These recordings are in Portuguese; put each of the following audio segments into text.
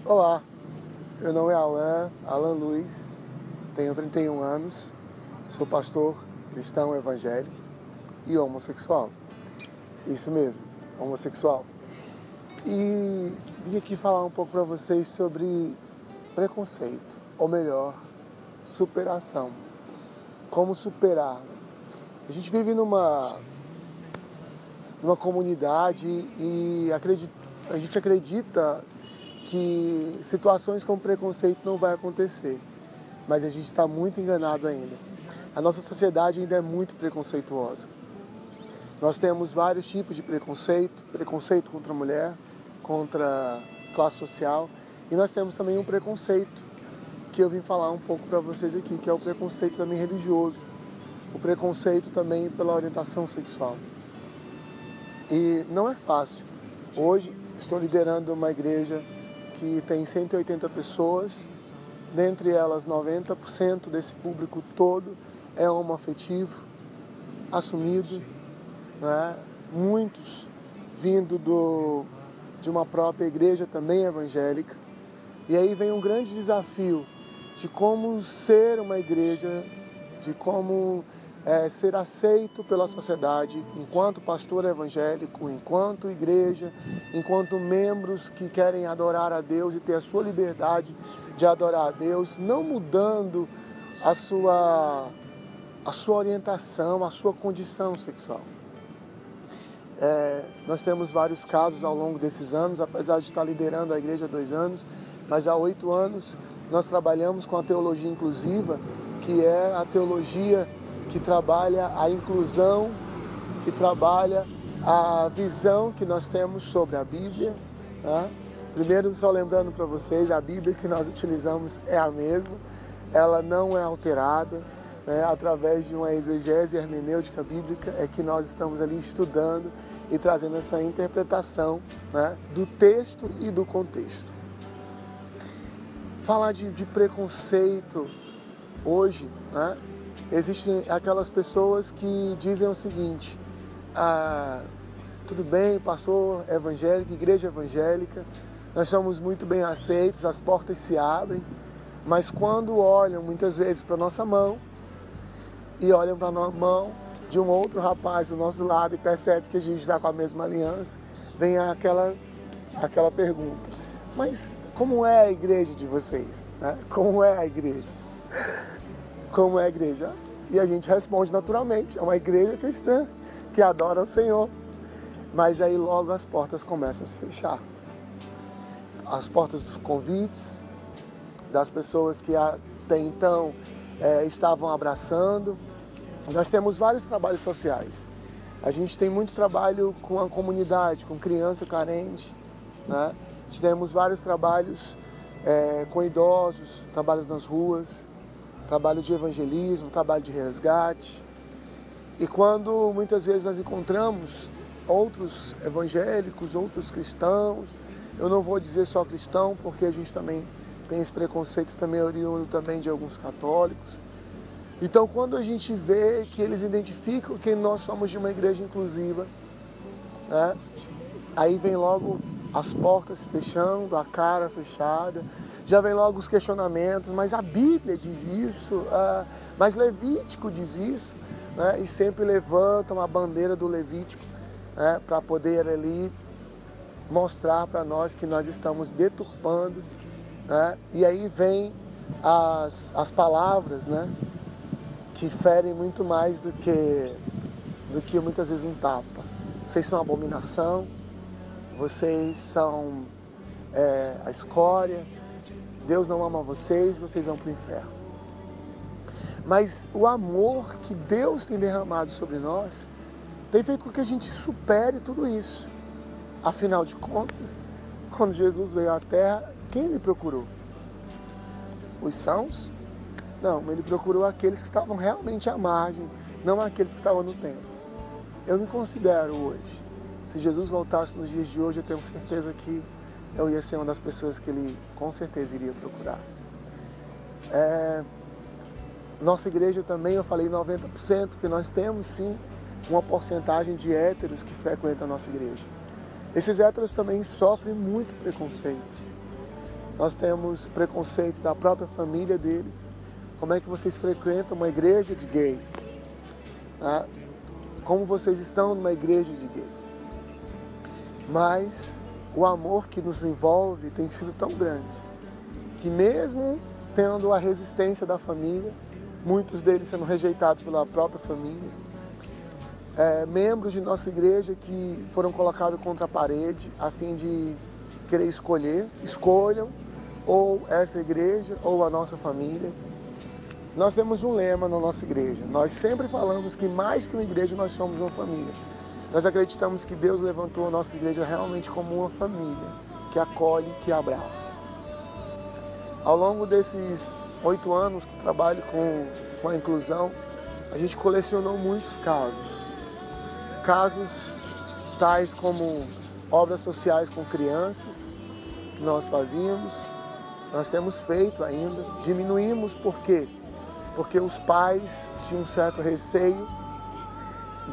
Olá, meu nome é Alan Luiz, tenho 31 anos, sou pastor cristão evangélico e homossexual. Isso mesmo, homossexual. E vim aqui falar um pouco para vocês sobre preconceito, ou melhor, superação. Como superar. A gente vive numa comunidade e a gente acredita que situações com preconceito não vai acontecer, mas a gente está muito enganado ainda. A nossa sociedade ainda é muito preconceituosa. Nós temos vários tipos de preconceito contra a mulher, contra a classe social, e nós temos também um preconceito que eu vim falar um pouco para vocês aqui, que é o preconceito também religioso, o preconceito também pela orientação sexual. E não é fácil. Hoje estou liderando uma igreja que tem 180 pessoas, dentre elas 90% desse público todo é homoafetivo, assumido, né? Muitos vindo de uma própria igreja também evangélica. E aí vem um grande desafio de como ser uma igreja, de como ser aceito pela sociedade enquanto pastor evangélico, enquanto igreja, enquanto membros que querem adorar a Deus e ter a sua liberdade de adorar a Deus, não mudando a sua orientação, a sua condição sexual. Nós temos vários casos ao longo desses anos, apesar de estar liderando a igreja há 2 anos, mas há 8 anos nós trabalhamos com a teologia inclusiva, que é a teologia que trabalha a inclusão, que trabalha a visão que nós temos sobre a Bíblia. Tá? Primeiro, só lembrando para vocês, a Bíblia que nós utilizamos é a mesma, ela não é alterada. Através de uma exegese hermenêutica bíblica é que nós estamos ali estudando e trazendo essa interpretação, né, do texto e do contexto. Falar de preconceito hoje, né, existem aquelas pessoas que dizem o seguinte: tudo bem, pastor evangélico, igreja evangélica, nós somos muito bem aceitos, as portas se abrem, mas quando olham muitas vezes para a nossa mão e olham para a mão de um outro rapaz do nosso lado e percebem que a gente está com a mesma aliança, vem aquela pergunta: mas como é a igreja de vocês? Né? Como é a igreja? Como é a igreja? E a gente responde naturalmente: é uma igreja cristã que adora o Senhor. Mas aí logo as portas começam a se fechar. As portas dos convites, das pessoas que até então estavam abraçando. Nós temos vários trabalhos sociais. A gente tem muito trabalho com a comunidade, com criança carente, né? Temos vários trabalhos com idosos, trabalhos nas ruas, trabalho de evangelismo, trabalho de resgate. E quando muitas vezes nós encontramos outros evangélicos, outros cristãos, eu não vou dizer só cristão, porque a gente também tem esse preconceito também oriundo também de alguns católicos. Então, quando a gente vê que eles identificam que nós somos de uma igreja inclusiva, né, aí vem logo as portas se fechando, a cara fechada, já vem logo os questionamentos: mas a Bíblia diz isso, mas Levítico diz isso, né, e sempre levantam a bandeira do Levítico, né, para poder ali mostrar para nós que nós estamos deturpando, né, e aí vem as palavras, né, que ferem muito mais do que muitas vezes um tapa. Vocês são abominação, vocês são a escória, Deus não ama vocês, vocês vão para o inferno. Mas o amor que Deus tem derramado sobre nós tem feito com que a gente supere tudo isso. Afinal de contas, quando Jesus veio à Terra, quem ele procurou? Os sãos? Não, ele procurou aqueles que estavam realmente à margem, não aqueles que estavam no templo. Eu me considero hoje, se Jesus voltasse nos dias de hoje, eu tenho certeza que eu ia ser uma das pessoas que ele com certeza iria procurar. Nossa igreja também, eu falei 90%, que nós temos sim uma porcentagem de héteros que frequentam a nossa igreja. Esses héteros também sofrem muito preconceito. nós temos preconceito da própria família deles. Como é que vocês frequentam uma igreja de gay? Tá? Como vocês estão numa igreja de gay? Mas o amor que nos envolve tem sido tão grande, que mesmo tendo a resistência da família, muitos deles sendo rejeitados pela própria família, membros de nossa igreja que foram colocados contra a parede a fim de querer escolham ou essa igreja ou a nossa família. Nós temos um lema na nossa igreja. Nós sempre falamos que mais que uma igreja, nós somos uma família. Nós acreditamos que Deus levantou a nossa igreja realmente como uma família, que acolhe, que abraça. Ao longo desses 8 anos que trabalho com a inclusão, a gente colecionou muitos casos. Casos tais como obras sociais com crianças, que nós fazíamos, nós temos feito ainda. Diminuímos por quê? Porque os pais tinham um certo receio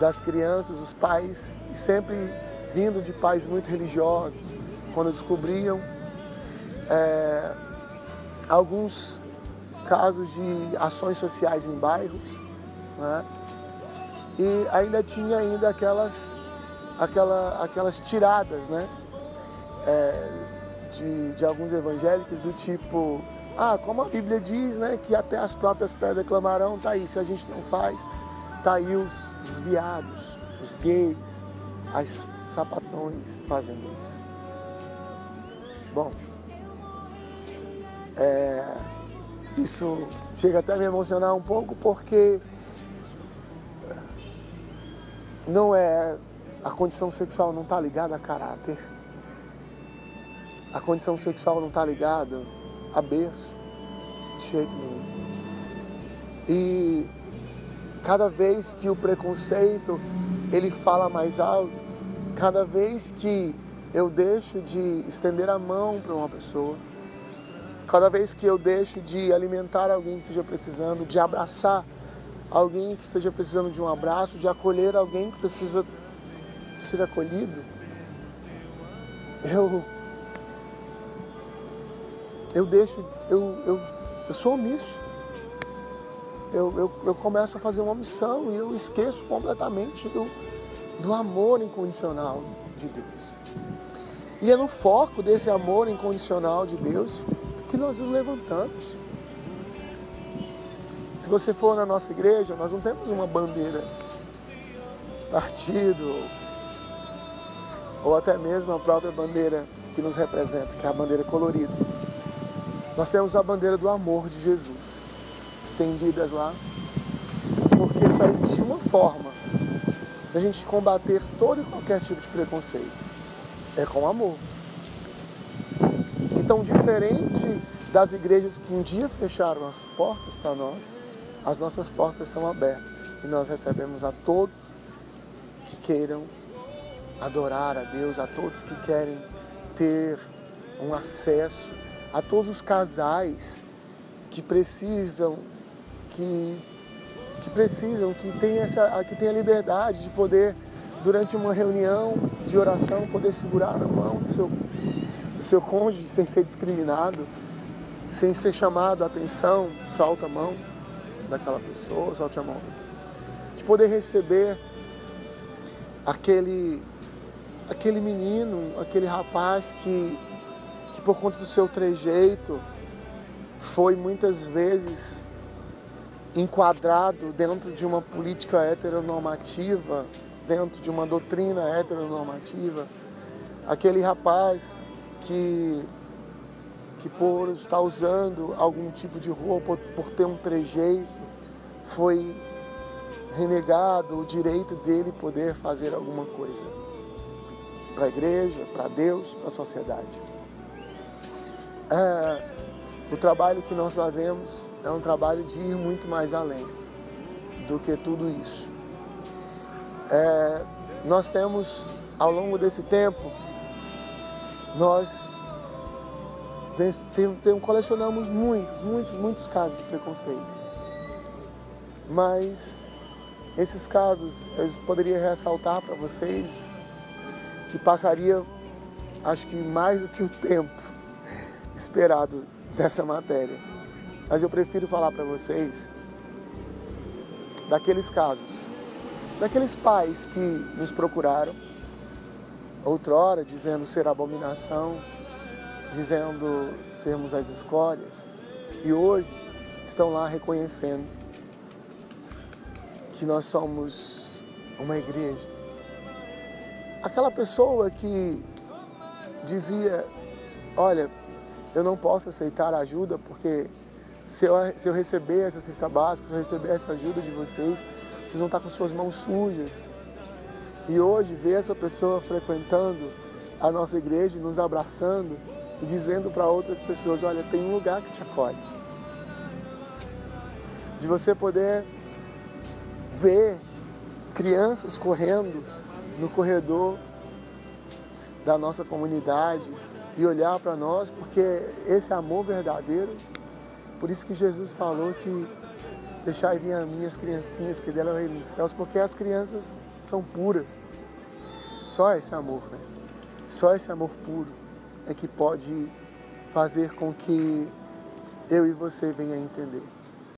das crianças, os pais, sempre vindo de pais muito religiosos, quando descobriam alguns casos de ações sociais em bairros, né? E ainda tinha aquelas tiradas, né? De alguns evangélicos do tipo, como a Bíblia diz, né, que até as próprias pedras clamarão, tá aí, se a gente não faz, tá aí os viados, os gays, as sapatões fazendo isso. Bom, isso chega até a me emocionar um pouco, porque a condição sexual não está ligada a caráter. A condição sexual não está ligada a berço, de jeito nenhum. E cada vez que o preconceito ele fala mais alto, cada vez que eu deixo de estender a mão para uma pessoa, cada vez que eu deixo de alimentar alguém que esteja precisando, de abraçar alguém que esteja precisando de um abraço, de acolher alguém que precisa ser acolhido, eu sou omisso. Eu começo a fazer uma omissão e eu esqueço completamente do amor incondicional de Deus. E é no foco desse amor incondicional de Deus que nós nos levantamos. Se você for na nossa igreja, nós não temos uma bandeira de partido ou até mesmo a própria bandeira que nos representa, que é a bandeira colorida. Nós temos a bandeira do amor de Jesus, estendidas lá, porque só existe uma forma de a gente combater todo e qualquer tipo de preconceito, é com amor. Então, diferente das igrejas que um dia fecharam as portas para nós, as nossas portas são abertas e nós recebemos a todos que queiram adorar a Deus, a todos que querem ter um acesso, a todos os casais que precisam, que têm a liberdade de poder, durante uma reunião de oração, poder segurar na mão do seu cônjuge sem ser discriminado, sem ser chamado a atenção, solta a mão daquela pessoa, solte a mão. De poder receber aquele menino, aquele rapaz que por conta do seu trejeito foi muitas vezes enquadrado dentro de uma política heteronormativa, dentro de uma doutrina heteronormativa. Aquele rapaz que por estar usando algum tipo de roupa, por ter um trejeito, foi renegado o direito dele poder fazer alguma coisa para a igreja, para Deus, para a sociedade. O trabalho que nós fazemos é um trabalho de ir muito mais além do que tudo isso. Nós temos, ao longo desse tempo, nós colecionamos muitos casos de preconceito. Mas esses casos eu poderia ressaltar para vocês que passaria, acho que mais do que o tempo esperado dessa matéria. Mas eu prefiro falar para vocês daqueles casos, daqueles pais que nos procuraram outrora, dizendo ser abominação, dizendo sermos as escórias, e hoje estão lá reconhecendo que nós somos uma igreja. Aquela pessoa que dizia, olha, eu não posso aceitar a ajuda porque se eu receber essa cesta básica, se eu receber essa ajuda de vocês vão estar com suas mãos sujas. E hoje ver essa pessoa frequentando a nossa igreja, nos abraçando e dizendo para outras pessoas, olha, tem um lugar que te acolhe. De você poder ver crianças correndo no corredor da nossa comunidade e olhar para nós, porque esse amor verdadeiro, por isso que Jesus falou que deixai vir a mim as criancinhas que deram o reino dos céus, porque as crianças são puras. Só esse amor, né? Só esse amor puro é que pode fazer com que eu e você venha a entender